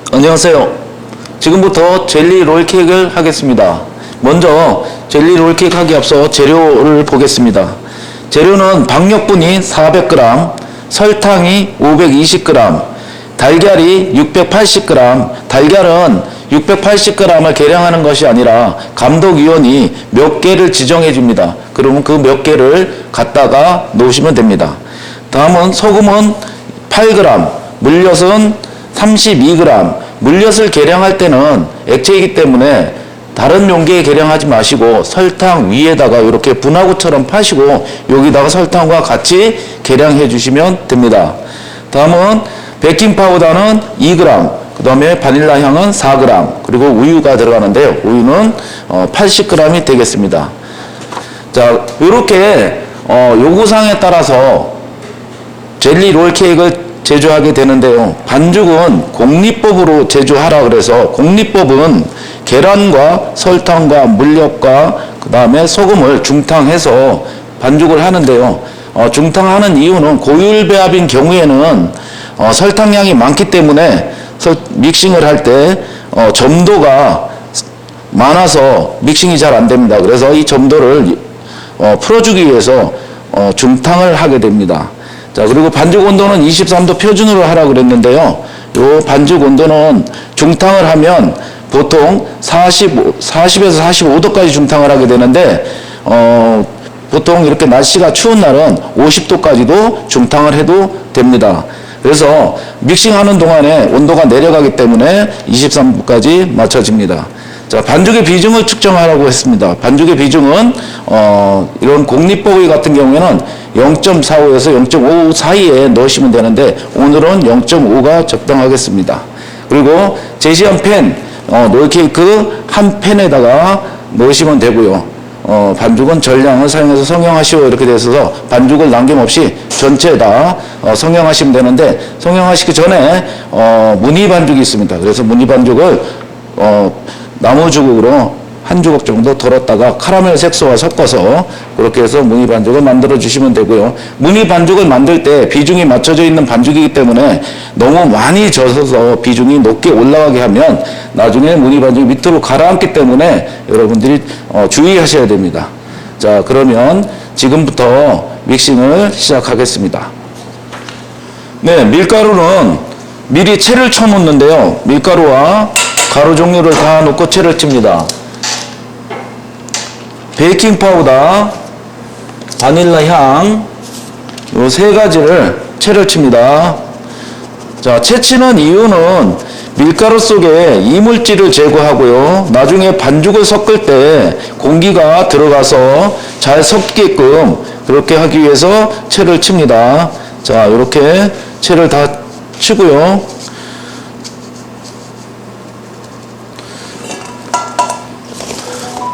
안녕하세요. 지금부터 젤리 롤케이크를 하겠습니다. 먼저 젤리 롤케이크 하기 앞서 재료를 보겠습니다. 재료는 박력분이 400g, 설탕이 520g, 달걀이 680g. 달걀은 680g을 계량하는 것이 아니라 감독위원이 몇 개를 지정해 줍니다. 그러면 그 몇 개를 갖다가 놓으시면 됩니다. 다음은 소금은 8g, 물엿은 32g. 물엿을 계량할 때는 액체이기 때문에 다른 용기에 계량하지 마시고 설탕 위에다가 이렇게 분화구처럼 파시고 여기다가 설탕과 같이 계량해 주시면 됩니다. 다음은 베이킹 파우더는 2g, 그 다음에 바닐라 향은 4g, 그리고 우유가 들어가는데요. 우유는 80g이 되겠습니다. 자, 이렇게 요구사항에 따라서 젤리 롤케이크를 제조하게 되는데요. 반죽은 공리법으로 제조하라 그래서 공리법은 계란과 설탕과 물엿과 그 다음에 소금을 중탕해서 반죽을 하는데요. 중탕하는 이유는 고율 배합인 경우에는 설탕량이 많기 때문에 믹싱을 할 때 점도가 많아서 믹싱이 잘 안 됩니다. 그래서 이 점도를 풀어주기 위해서 중탕을 하게 됩니다. 자, 그리고 반죽 온도는 23도 표준으로 하라고 그랬는데요. 요 반죽 온도는 중탕을 하면 보통 40에서 45도까지 중탕을 하게 되는데, 보통 이렇게 날씨가 추운 날은 50도까지도 중탕을 해도 됩니다. 그래서 믹싱하는 동안에 온도가 내려가기 때문에 23도까지 맞춰집니다. 자, 반죽의 비중을 측정하라고 했습니다. 반죽의 비중은 이런 공리법의 같은 경우에는 0.45에서 0.5 사이에 넣으시면 되는데 오늘은 0.5가 적당하겠습니다. 그리고 제시한 팬, 롤케이크 한 팬에다가 넣으시면 되고요. 반죽은 전량을 사용해서 성형하시오 이렇게 돼 있어서 반죽을 남김없이 전체 다 성형하시면 되는데, 성형하시기 전에 무늬 반죽이 있습니다. 그래서 무늬 반죽을 나무 주걱으로 한 주걱 정도 덜었다가 카라멜 색소와 섞어서 그렇게 해서 무늬 반죽을 만들어 주시면 되고요. 무늬 반죽을 만들 때 비중이 맞춰져 있는 반죽이기 때문에 너무 많이 젖어서 비중이 높게 올라가게 하면 나중에 무늬 반죽이 밑으로 가라앉기 때문에 여러분들이 주의하셔야 됩니다. 자, 그러면 지금부터 믹싱을 시작하겠습니다. 네, 밀가루는 미리 채를 쳐 놓는데요. 밀가루와 가루 종류를 다 넣고 채를 칩니다. 베이킹 파우더, 바닐라 향, 요 세 가지를 채를 칩니다. 자, 채치는 이유는 밀가루 속에 이물질을 제거하고요. 나중에 반죽을 섞을 때 공기가 들어가서 잘 섞게끔 그렇게 하기 위해서 채를 칩니다. 자, 이렇게 채를 다 치고요.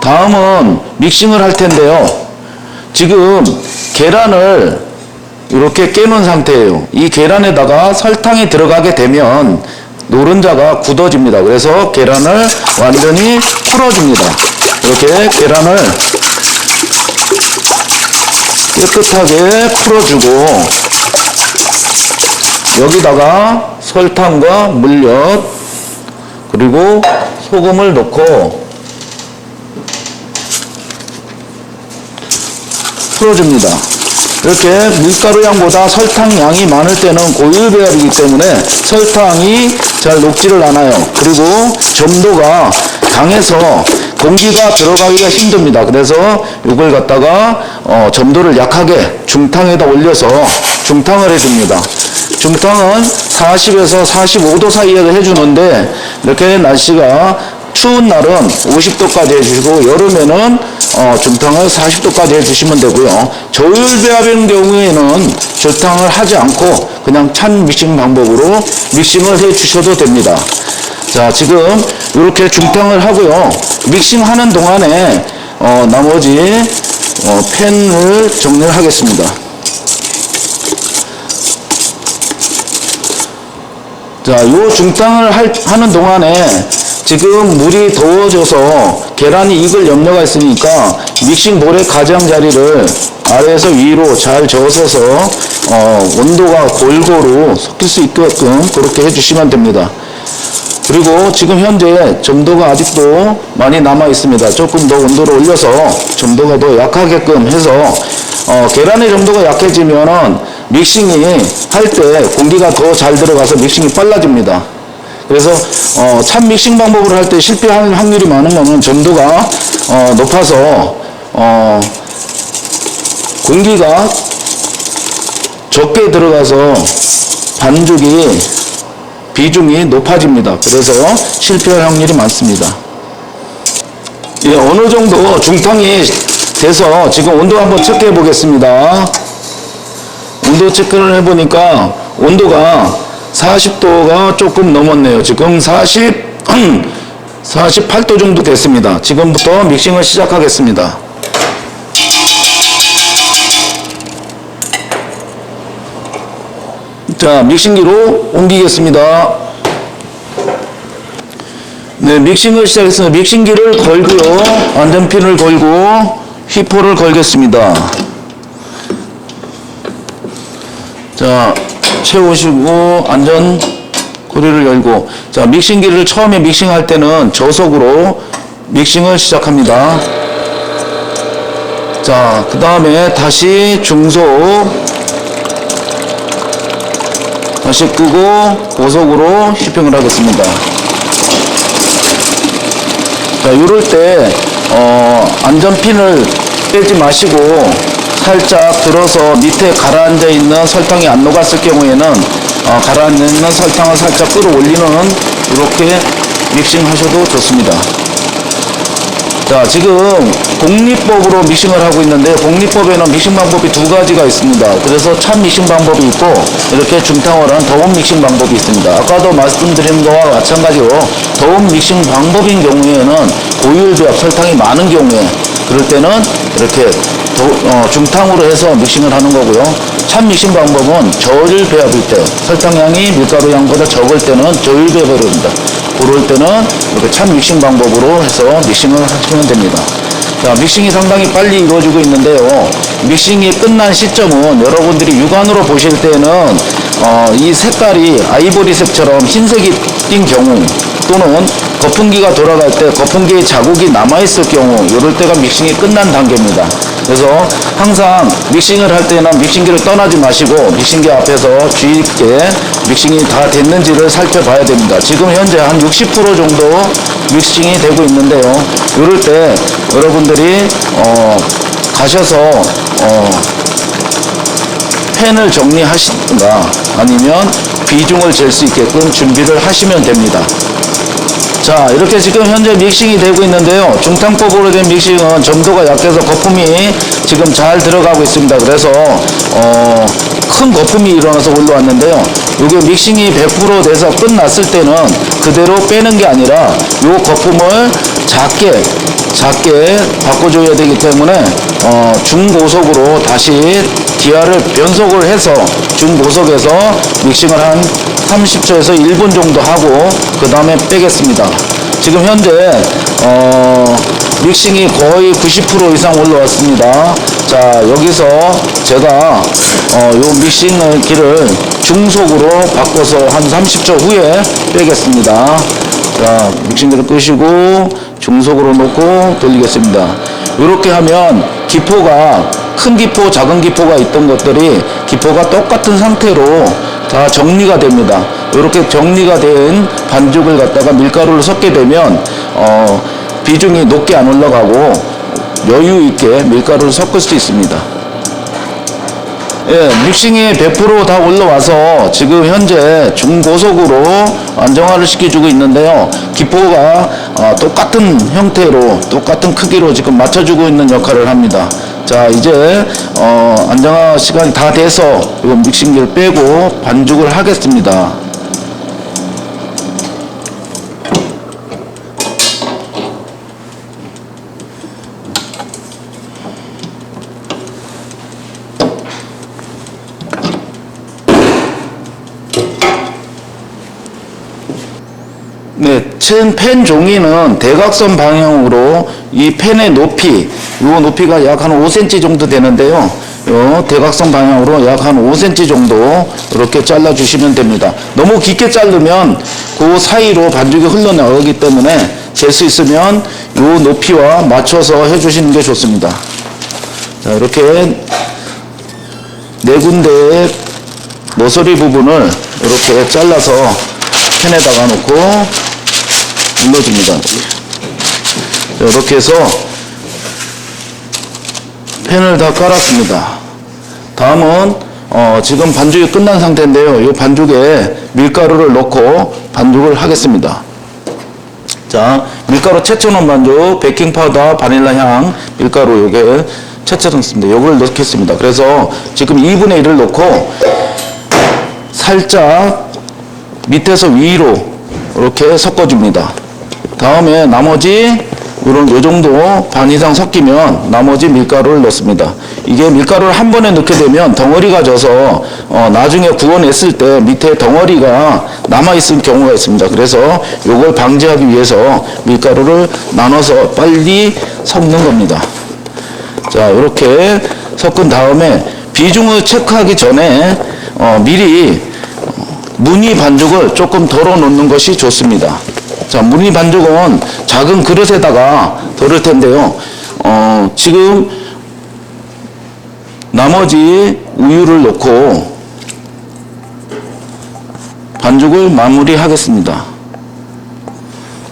다음은 믹싱을 할 텐데요. 지금 계란을 이렇게 깨놓은 상태예요. 이 계란에다가 설탕이 들어가게 되면 노른자가 굳어집니다. 그래서 계란을 완전히 풀어줍니다. 이렇게 계란을 깨끗하게 풀어주고 여기다가 설탕과 물엿 그리고 소금을 넣고 풀어줍니다. 이렇게 밀가루 양보다 설탕 양이 많을 때는 고율 배합이기 때문에 설탕이 잘 녹지를 않아요. 그리고 점도가 강해서 공기가 들어가기가 힘듭니다. 그래서 이걸 갖다가 점도를 약하게 중탕에다 올려서 중탕을 해줍니다. 중탕은 40에서 45도 사이에 해주는데 이렇게 날씨가 추운 날은 50도까지 해주시고 여름에는 중탕을 40도까지 해주시면 되고요. 저율 배합인 경우에는 중탕을 하지 않고 그냥 찬 믹싱 방법으로 믹싱을 해주셔도 됩니다. 자, 지금 이렇게 중탕을 하고요. 믹싱하는 동안에 나머지 팬을 정리를 하겠습니다. 자, 요 중탕을 하는 동안에 지금 물이 더워져서 계란이 익을 염려가 있으니까 믹싱 볼의 가장자리를 아래에서 위로 잘 저어서 온도가 골고루 섞일 수 있게끔 그렇게 해주시면 됩니다. 그리고 지금 현재 점도가 아직도 많이 남아 있습니다. 조금 더 온도를 올려서 점도가 더 약하게끔 해서 계란의 점도가 약해지면은 믹싱이 할 때 공기가 더 잘 들어가서 믹싱이 빨라집니다. 그래서 찬 믹싱 방법을 할 때 실패할 확률이 많은 거는 점도가 높아서 공기가 적게 들어가서 반죽이 비중이 높아집니다. 그래서 실패할 확률이 많습니다. 예, 어느 정도 중탕이 돼서 지금 온도 한번 체크해 보겠습니다. 온도 체크를 해보니까 온도가 40도가 조금 넘었네요. 지금 48도 정도 됐습니다. 지금부터 믹싱을 시작하겠습니다. 자, 믹싱기로 옮기겠습니다. 네, 믹싱을 시작했습니다. 믹싱기를 걸고요. 안전핀을 걸고 휘포를 걸겠습니다. 자, 채우시고 안전 고리를 열고, 자, 믹싱기를 처음에 믹싱할 때는 저속으로 믹싱을 시작합니다. 자, 그 다음에 다시 중속, 다시 끄고 고속으로 휘핑을 하겠습니다. 자, 이럴 때 안전핀을 빼지 마시고 살짝 들어서 밑에 가라앉아 있는 설탕이 안 녹았을 경우에는 가라앉아 있는 설탕을 살짝 끌어올리는 이렇게 믹싱 하셔도 좋습니다. 자, 지금 공리법으로 믹싱을 하고 있는데, 공리법에는 믹싱 방법이 두 가지가 있습니다. 그래서 찬 믹싱 방법이 있고 이렇게 중탕을 한 더운 믹싱 방법이 있습니다. 아까도 말씀드린 거와 마찬가지로 더운 믹싱 방법인 경우에는 고율 배합 설탕이 많은 경우에, 그럴 때는 이렇게 중탕으로 해서 믹싱을 하는 거고요. 찬 믹싱 방법은 저율 배합일 때, 설탕량이 밀가루 양보다 적을 때는 저율 배합을 합니다. 그럴 때는 이렇게 찬 믹싱 방법으로 해서 믹싱을 하시면 됩니다. 자, 믹싱이 상당히 빨리 이루어지고 있는데요. 믹싱이 끝난 시점은 여러분들이 육안으로 보실 때는 이 색깔이 아이보리색처럼 흰색이 띈 경우, 또는 거품기가 돌아갈 때 거품기의 자국이 남아있을 경우, 이럴 때가 믹싱이 끝난 단계입니다. 그래서 항상 믹싱을 할 때는 믹싱기를 떠나지 마시고 믹싱기 앞에서 주의 있게 믹싱이 다 됐는지를 살펴봐야 됩니다. 지금 현재 한 60% 정도 믹싱이 되고 있는데요. 이럴 때 여러분들이 가셔서 팬을 정리하시든가 아니면 비중을 잴 수 있게끔 준비를 하시면 됩니다. 자, 이렇게 지금 현재 믹싱이 되고 있는데요. 중탕법으로 된 믹싱은 점도가 약해서 거품이 지금 잘 들어가고 있습니다. 그래서 큰 거품이 일어나서 올라왔는데요. 이게 믹싱이 100% 돼서 끝났을 때는 그대로 빼는 게 아니라 이 거품을 작게 바꿔줘야 되기 때문에 중고속으로 다시 기아를 변속을 해서 중고속에서 믹싱을 한 30초에서 1분 정도 하고 그 다음에 빼겠습니다. 지금 현재 믹싱이 거의 90% 이상 올라왔습니다. 자, 여기서 제가 요 믹싱기를 중속으로 바꿔서 한 30초 후에 빼겠습니다. 자, 믹싱기를 끄시고 중속으로 놓고 돌리겠습니다. 이렇게 하면 기포가, 큰 기포, 작은 기포가 있던 것들이 기포가 똑같은 상태로 다 정리가 됩니다. 이렇게 정리가 된 반죽을 갖다가 밀가루를 섞게 되면 비중이 높게 안 올라가고 여유 있게 밀가루를 섞을 수 있습니다. 예, 믹싱이 100% 다 올라와서 지금 현재 중고속으로 안정화를 시켜주고 있는데요. 기포가 똑같은 형태로, 똑같은 크기로 지금 맞춰주고 있는 역할을 합니다. 자, 이제 안정화 시간이 다 돼서 이거 믹싱기를 빼고 반죽을 하겠습니다. 네, 팬 종이는 대각선 방향으로 이 팬의 높이, 이 높이가 약 한 5cm 정도 되는데요. 요 대각선 방향으로 약 한 5cm 정도 이렇게 잘라 주시면 됩니다. 너무 깊게 자르면 그 사이로 반죽이 흘러나오기 때문에 될 수 있으면 요 높이와 맞춰서 해 주시는 게 좋습니다. 자, 이렇게 네 군데의 모서리 부분을 이렇게 잘라서 팬에다가 놓고 눌러줍니다. 자, 이렇게 해서 팬을 다 깔았습니다. 다음은 지금 반죽이 끝난 상태인데요. 이 반죽에 밀가루를 넣고 반죽을 하겠습니다. 자, 밀가루 채쳐놓은 반죽, 베이킹파우더, 바닐라 향, 밀가루 요게 채쳐놓습니다. 요걸 넣겠습니다. 그래서 지금 2분의 1을 넣고 살짝 밑에서 위로 이렇게 섞어줍니다. 다음에 나머지 요 정도 반 이상 섞이면 나머지 밀가루를 넣습니다. 이게 밀가루를 한 번에 넣게 되면 덩어리가 져서 나중에 구워냈을 때 밑에 덩어리가 남아있을 경우가 있습니다. 그래서 요걸 방지하기 위해서 밀가루를 나눠서 빨리 섞는 겁니다. 자, 이렇게 섞은 다음에 비중을 체크하기 전에 미리 무늬 반죽을 조금 덜어 놓는 것이 좋습니다. 자, 무늬 반죽은 작은 그릇에다가 덜을 텐데요. 지금 나머지 우유를 넣고 반죽을 마무리하겠습니다.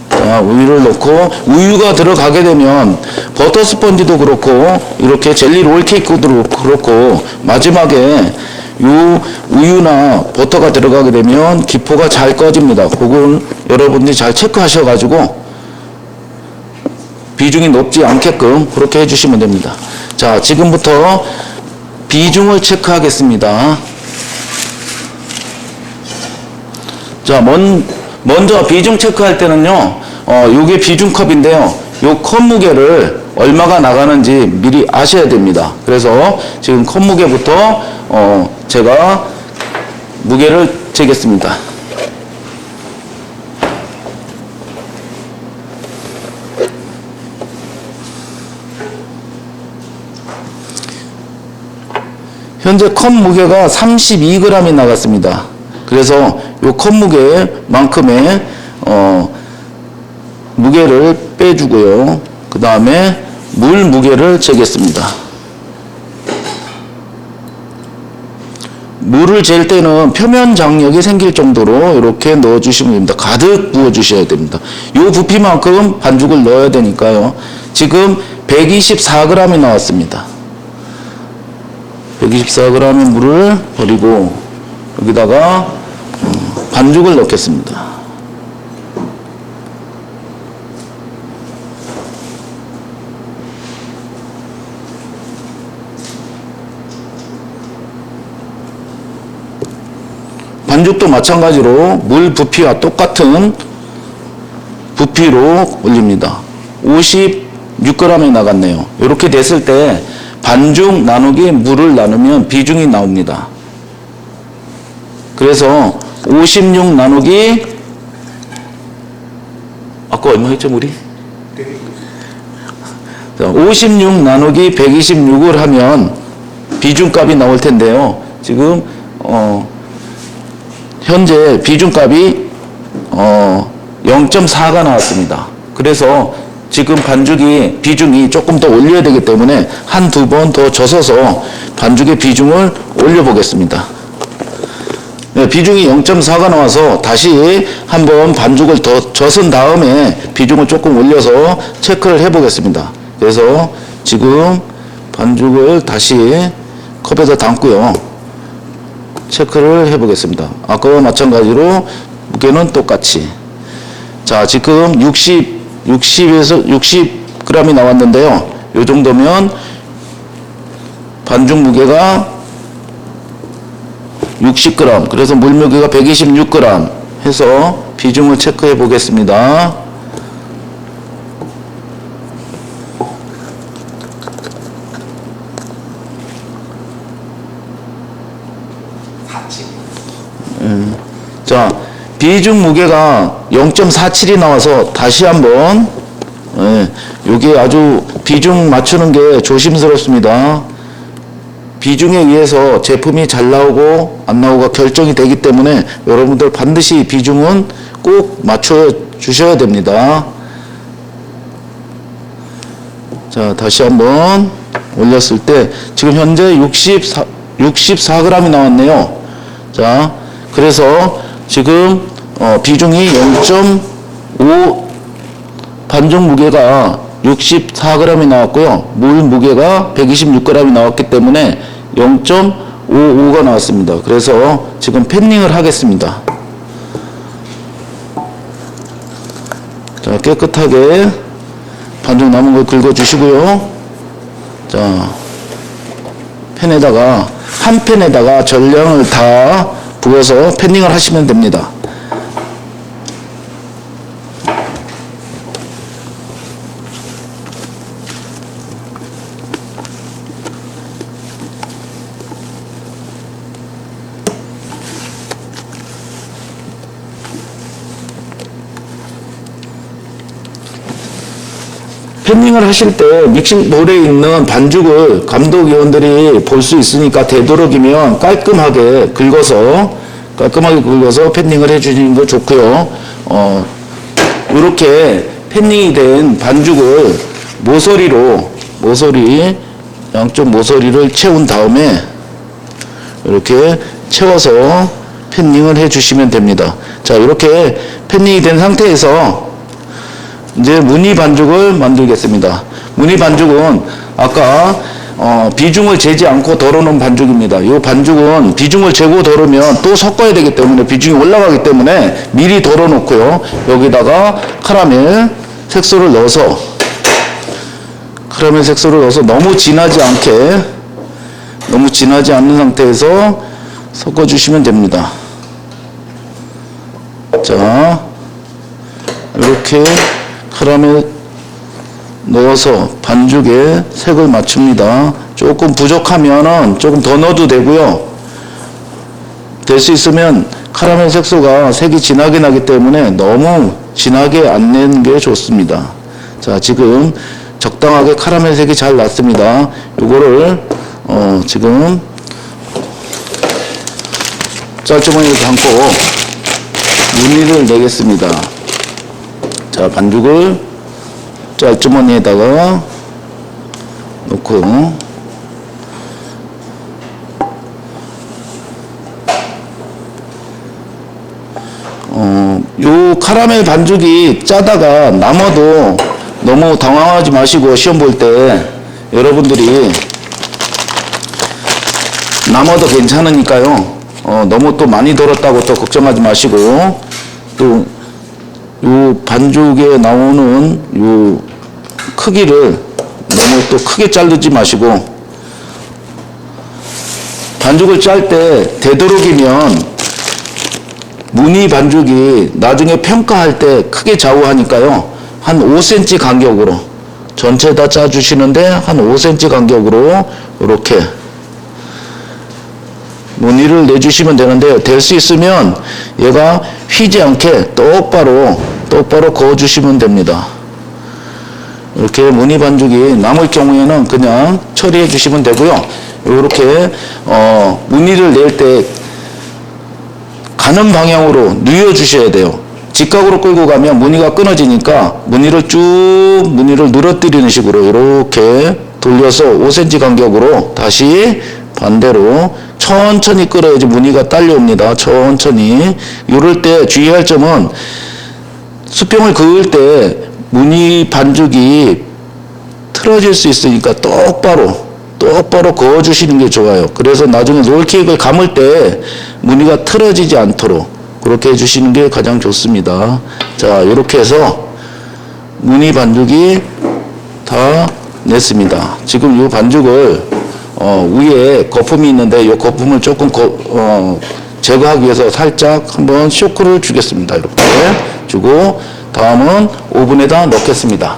자, 우유를 넣고 우유가 들어가게 되면 버터 스펀지도 그렇고 이렇게 젤리 롤 케이크도 그렇고 마지막에 요 우유나 버터가 들어가게 되면 기포가 잘 꺼집니다. 그건 여러분들이 잘 체크하셔가지고 비중이 높지 않게끔 그렇게 해주시면 됩니다. 자, 지금부터 비중을 체크하겠습니다. 자, 먼저 비중 체크할 때는요, 요게 비중컵인데요. 요 컵 무게를 얼마가 나가는지 미리 아셔야 됩니다. 그래서 지금 컵 무게부터 제가 무게를 재겠습니다. 현재 컵 무게가 32g이 나갔습니다. 그래서 요 컵 무게만큼의 무게를 빼주고요. 그 다음에 물 무게를 재겠습니다. 물을 잴 때는 표면 장력이 생길 정도로 이렇게 넣어주시면 됩니다. 가득 부어주셔야 됩니다. 요 부피만큼 반죽을 넣어야 되니까요. 지금 124g이 나왔습니다. 124g의 물을 버리고 여기다가 반죽을 넣겠습니다. 반죽도 마찬가지로 물 부피와 똑같은 부피로 올립니다. 56g이 나갔네요. 이렇게 됐을 때 반죽 나누기 물을 나누면 비중이 나옵니다. 그래서 56 나누기 아까 얼마 했죠 물이? 56 나누기 126을 하면 비중값이 나올 텐데요. 지금 현재 비중값이 0.4가 나왔습니다. 그래서 지금 비중이 조금 더 올려야 되기 때문에 한두 번 더 젖어서 반죽의 비중을 올려보겠습니다. 네, 비중이 0.4가 나와서 다시 한번 반죽을 더 젖은 다음에 비중을 조금 올려서 체크를 해보겠습니다. 그래서 지금 반죽을 다시 컵에다 담고요. 체크를 해보겠습니다. 아까와 마찬가지로 무게는 똑같이. 자, 지금 60에서 60g이 나왔는데요. 이 정도면 반죽 무게가 60g, 그래서 물 무게가 126g 해서 비중을 체크해 보겠습니다. 자, 비중 무게가 0.47이 나와서 다시 한번 요게 아주 비중 맞추는 게 조심스럽습니다. 비중에 의해서 제품이 잘 나오고 안 나오고가 결정이 되기 때문에 여러분들 반드시 비중은 꼭 맞춰 주셔야 됩니다. 자, 다시 한번 올렸을 때 지금 현재 64g이 나왔네요. 자, 그래서 지금 비중이 0.5 반죽 무게가 64g이 나왔고요. 물 무게가 126g이 나왔기 때문에 0.55가 나왔습니다. 그래서 지금 팬닝을 하겠습니다. 자, 깨끗하게 반죽 남은 걸 긁어주시고요. 자, 팬에다가 한 팬에다가 전량을 다 부어서 팬닝을 하시면 됩니다. 팬닝을 하실 때 믹싱볼에 있는 반죽을 감독위원들이 볼 수 있으니까 되도록이면 깔끔하게 긁어서 팬닝을 해주시는 거 좋고요. 이렇게 팬닝이 된 반죽을 양쪽 모서리를 채운 다음에 이렇게 채워서 팬닝을 해주시면 됩니다. 자, 이렇게 팬닝이 된 상태에서 이제 무늬 반죽을 만들겠습니다. 무늬 반죽은 아까 비중을 재지 않고 덜어놓은 반죽입니다. 이 반죽은 비중을 재고 덜으면 또 섞어야 되기 때문에 비중이 올라가기 때문에 미리 덜어놓고요. 여기다가 카라멜 색소를 넣어서 너무 진하지 않는 상태에서 섞어주시면 됩니다. 자, 이렇게 카라멜 넣어서 반죽에 색을 맞춥니다. 조금 부족하면은 조금 더 넣어도 되고요. 될 수 있으면 카라멜 색소가 색이 진하게 나기 때문에 너무 진하게 안 내는 게 좋습니다. 자, 지금 적당하게 카라멜 색이 잘 났습니다. 요거를 지금 짤주머니에 담고 무늬를 내겠습니다. 자, 반죽을 짤주머니에다가 넣고 요 카라멜 반죽이 짜다가 남아도 너무 당황하지 마시고 시험 볼 때 여러분들이 남아도 괜찮으니까요. 너무 또 많이 덜었다고 또 걱정하지 마시고 또 요 반죽에 나오는 요 크기를 너무 또 크게 자르지 마시고 반죽을 짤 때 되도록이면 무늬 반죽이 나중에 평가할 때 크게 좌우하니까요. 한 5cm 간격으로 전체 다 짜주시는데 한 5cm 간격으로 이렇게 무늬를 내주시면 되는데요. 될 수 있으면 얘가 휘지 않게 똑바로 그어주시면 됩니다. 이렇게 무늬 반죽이 남을 경우에는 그냥 처리해 주시면 되고요. 이렇게 무늬를 낼 때 가는 방향으로 누워 주셔야 돼요. 직각으로 끌고 가면 무늬가 끊어지니까 무늬를 늘어뜨리는 식으로 이렇게 돌려서 5cm 간격으로 다시 반대로 천천히 끌어야지 무늬가 딸려옵니다. 천천히. 이럴 때 주의할 점은 수평을 그을 때 무늬 반죽이 틀어질 수 있으니까 똑바로 그어주시는 게 좋아요. 그래서 나중에 롤케이크를 감을 때 무늬가 틀어지지 않도록 그렇게 해주시는 게 가장 좋습니다. 자, 이렇게 해서 무늬 반죽이 다 냈습니다. 지금 이 반죽을 위에 거품이 있는데 이 거품을 조금 제거하기 위해서 살짝 한번 쇼크를 주겠습니다. 이렇게 주고 다음은 오븐에다 넣겠습니다.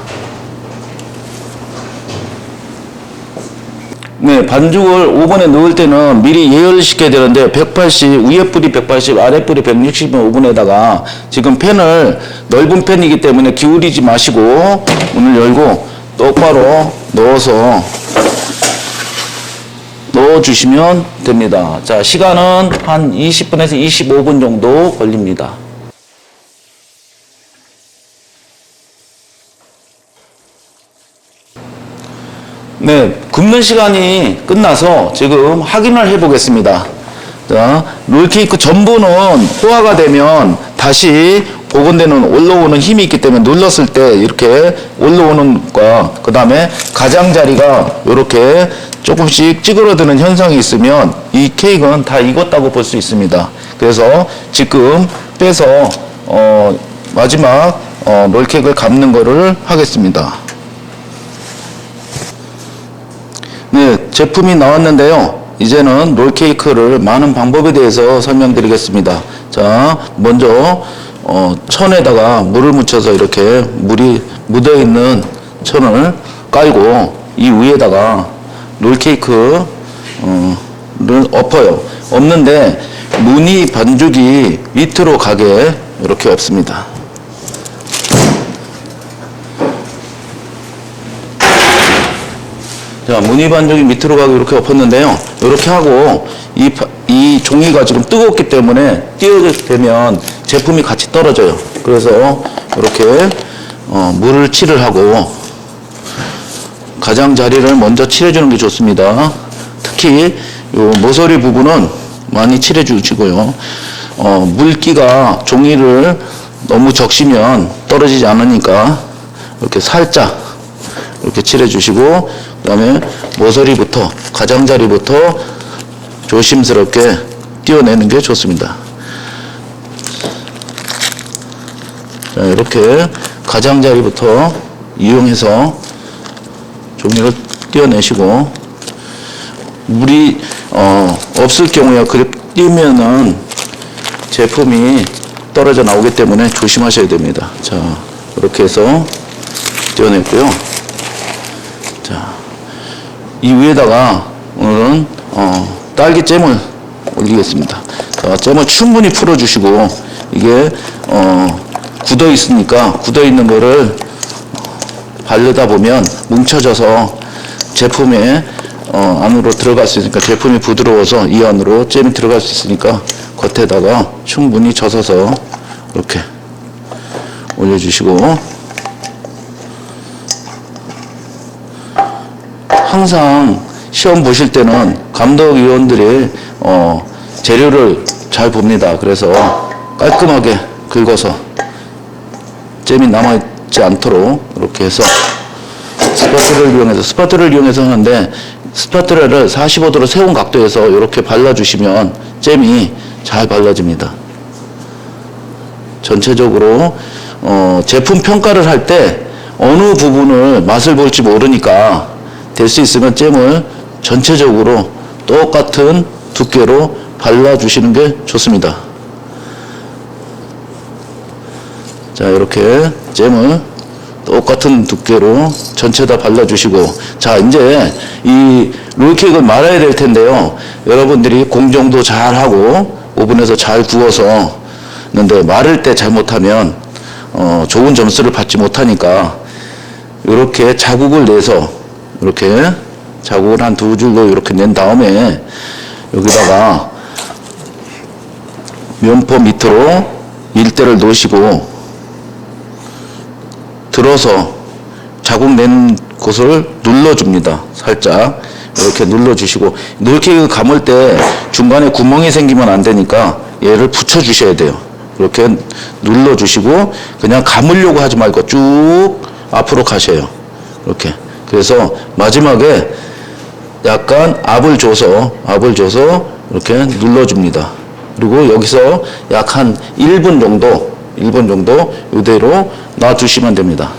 네, 반죽을 오븐에 넣을 때는 미리 예열을 시켜야 되는데 180, 위에 뿌리 180, 아래 뿌리 160은 오븐에다가 지금 팬을 넓은 팬이기 때문에 기울이지 마시고 문을 열고 똑바로 넣어서 넣어주시면 됩니다. 자, 시간은 한 20분에서 25분 정도 걸립니다. 네, 굽는 시간이 끝나서 지금 확인을 해 보겠습니다. 자, 롤케이크 전부는 호화가 되면 다시 복원되는 올라오는 힘이 있기 때문에 눌렀을 때 이렇게 올라오는 것과 그 다음에 가장자리가 이렇게 조금씩 찌그러드는 현상이 있으면 이 케이크는 다 익었다고 볼 수 있습니다. 그래서 지금 빼서 마지막 롤케이크를 감는 거를 하겠습니다. 네, 제품이 나왔는데요. 이제는 롤케이크를 많은 방법에 대해서 설명드리겠습니다. 자, 먼저 천에다가 물을 묻혀서 이렇게 물이 묻어있는 천을 깔고 이 위에다가 롤케이크를 엎어요. 엎는데 무늬 반죽이 밑으로 가게 이렇게 엎습니다. 자, 무늬 반죽이 밑으로 가게 이렇게 엎었는데요. 이렇게 하고 이 종이가 지금 뜨겁기 때문에 띄어되면 제품이 같이 떨어져요. 그래서 이렇게 물을 칠을 하고 가장자리를 먼저 칠해주는 게 좋습니다. 특히 요 모서리 부분은 많이 칠해 주시고요. 물기가 종이를 너무 적시면 떨어지지 않으니까 이렇게 살짝 이렇게 칠해 주시고, 그 다음에 모서리부터 가장자리부터 조심스럽게 띄어내는 게 좋습니다. 자, 이렇게 가장자리부터 이용해서 종이를 띄어내시고, 물이 없을 경우에 그렇게 띄면은 제품이 떨어져 나오기 때문에 조심하셔야 됩니다. 자, 이렇게 해서 띄어냈고요. 자, 이 위에다가 오늘은 딸기잼을 올리겠습니다. 자, 잼을 충분히 풀어주시고, 이게 굳어 있으니까 굳어 있는 거를 바르다 보면 뭉쳐져서 제품에 안으로 들어갈 수 있으니까, 제품이 부드러워서 이 안으로 잼이 들어갈 수 있으니까 겉에다가 충분히 젖어서 이렇게 올려주시고, 항상 시험 보실 때는 감독위원들이 재료를 잘 봅니다. 그래서 깔끔하게 긁어서 잼이 남아있지 않도록 이렇게 해서 스파트를 이용해서 하는데, 스파트라를 45도로 세운 각도에서 이렇게 발라주시면 잼이 잘 발라집니다. 전체적으로 제품 평가를 할 때 어느 부분을 맛을 볼지 모르니까 될 수 있으면 잼을 전체적으로 똑같은 두께로 발라주시는 게 좋습니다. 자, 이렇게 잼을 똑같은 두께로 전체 다 발라주시고, 자, 이제 이 롤케이크를 말아야 될 텐데요. 여러분들이 공정도 잘 하고 오븐에서 잘 구워서 는데 마를 때 잘못하면 좋은 점수를 받지 못하니까 이렇게 자국을 내서 이렇게 자국을 한 두 줄로 이렇게 낸 다음에 여기다가 면포 밑으로 밀대를 놓으시고 들어서 자국 낸 곳을 눌러줍니다. 살짝 이렇게 눌러주시고, 롤케이크 감을 때 중간에 구멍이 생기면 안 되니까 얘를 붙여주셔야 돼요. 이렇게 눌러주시고 그냥 감으려고 하지 말고 쭉 앞으로 가셔요. 이렇게. 그래서 마지막에 약간 압을 줘서 이렇게 눌러줍니다. 그리고 여기서 약 한 1분 정도 이대로 놔두시면 됩니다.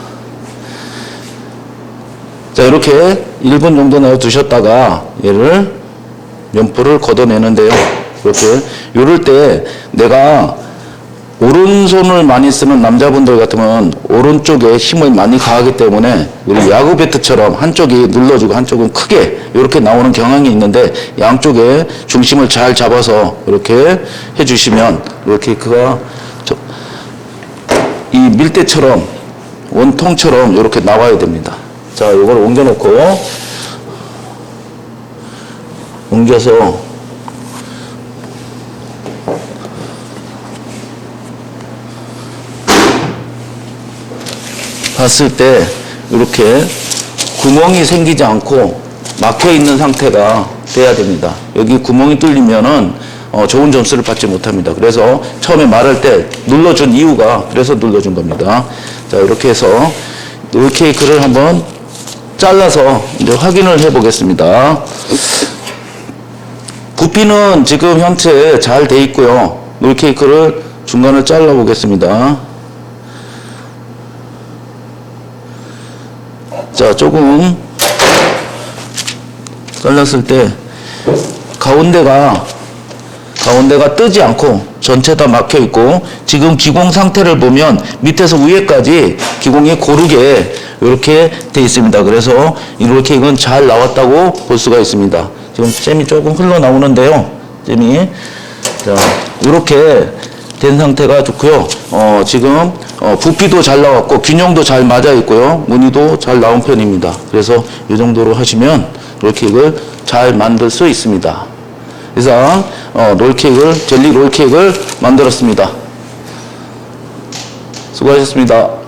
자, 이렇게 1분 정도 놔두셨다가 얘를 면포를 걷어내는데요. 이렇게 요럴 때 내가 오른손을 많이 쓰는 남자분들 같으면 오른쪽에 힘을 많이 가하기 때문에 우리 야구 배트처럼 한쪽이 눌러주고 한쪽은 크게 이렇게 나오는 경향이 있는데, 양쪽에 중심을 잘 잡아서 이렇게 해주시면 롤케이크가 이 밀대처럼 원통처럼 이렇게 나와야 됩니다. 자, 이걸 옮겨놓고 옮겨서 봤을 때 이렇게 구멍이 생기지 않고 막혀 있는 상태가 돼야 됩니다. 여기 구멍이 뚫리면은 좋은 점수를 받지 못합니다. 그래서 처음에 말할 때 눌러준 이유가 그래서 눌러준 겁니다. 자, 이렇게 해서 롤케이크를 한번 잘라서 이제 확인을 해 보겠습니다. 부피는 지금 현재 잘 돼 있고요. 롤케이크를 중간을 잘라 보겠습니다. 자, 조금 잘랐을 때 가운데가 뜨지 않고 전체 다 막혀 있고, 지금 기공 상태를 보면 밑에서 위에까지 기공이 고르게 이렇게 돼 있습니다. 그래서 이 롤케이크는 잘 나왔다고 볼 수가 있습니다. 지금 잼이 조금 흘러나오는데요. 잼이. 자, 이렇게 된 상태가 좋고요. 지금 부피도 잘 나왔고 균형도 잘 맞아 있고요. 무늬도 잘 나온 편입니다. 그래서 이 정도로 하시면 롤케이크를 잘 만들 수 있습니다. 이상 젤리 롤케이크를 만들었습니다. 수고하셨습니다.